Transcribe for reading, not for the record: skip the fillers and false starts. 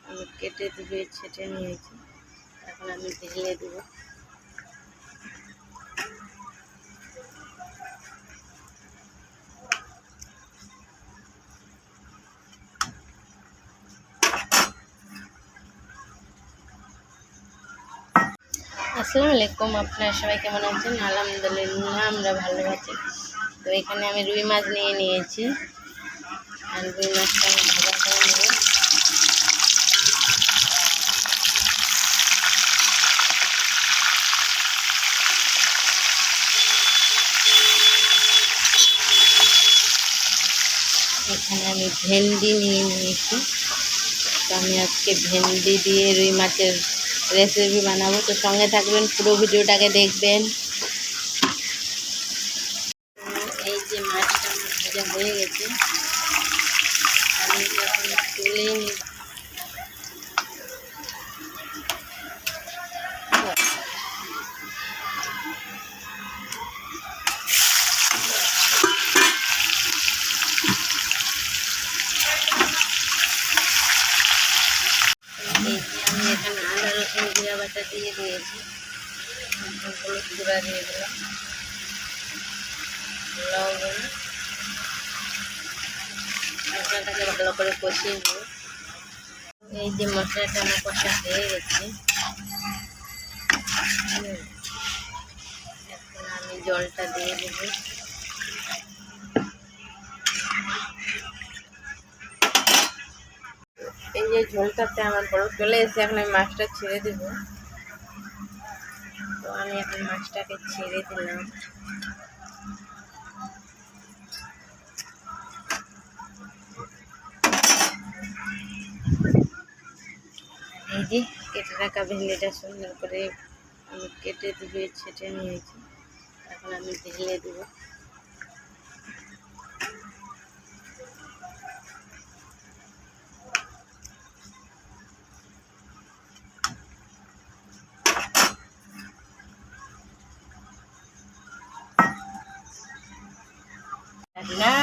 আমি কেটে ধুয়ে ছেটে নিয়েছি, এখন আমি ঢেলে দেবো। আসসালামু আলাইকুম, আপনারা সবাই কেমন আছেন? আলহামদুলিল্লাহ আমরা ভালো আছি। তো এখানে আমি রুই মাছ নিয়ে নিয়েছি, আর রুই মাছটা আমি ভাজা করে নেব। এখানে আমি ভেন্ডি নিয়ে নিয়েছি, তো আমি আজকে ভেন্ডি দিয়ে রুই মাছের রেসিপি বানাবো। তো সঙ্গে থাকবেন, পুরো ভিডিওটাকে দেখবেন। এই যে মাছটা আমার ভাজা হয়ে গেছে, আমি এখন তুলে নিই। এই যে আমি এখানে আদা রসুন জিরা বাটা দিয়ে দিয়েছি, হলুদ গুঁড়া দিয়ে দিলাম, লবণ, মশলাটাকে ভালো করে কষিয়ে নেব। এই যে মশলাটা আমার কষা হয়ে গেছে, এখন আমি জলটা দিয়ে দেব। এই যে ঝোলটাতে আমার বড় চলে এসে, এখন আমি মাছটা ছেড়ে দেব। তো আমি এখন মাছটাকে ছেড়ে দিলাম। এই যে কেটে রাখা ভেন্ডিটা সুন্দর করে আমি কেটে ধুয়ে ছেটে নিয়েছি, এখন আমি ঢেলে দেব। না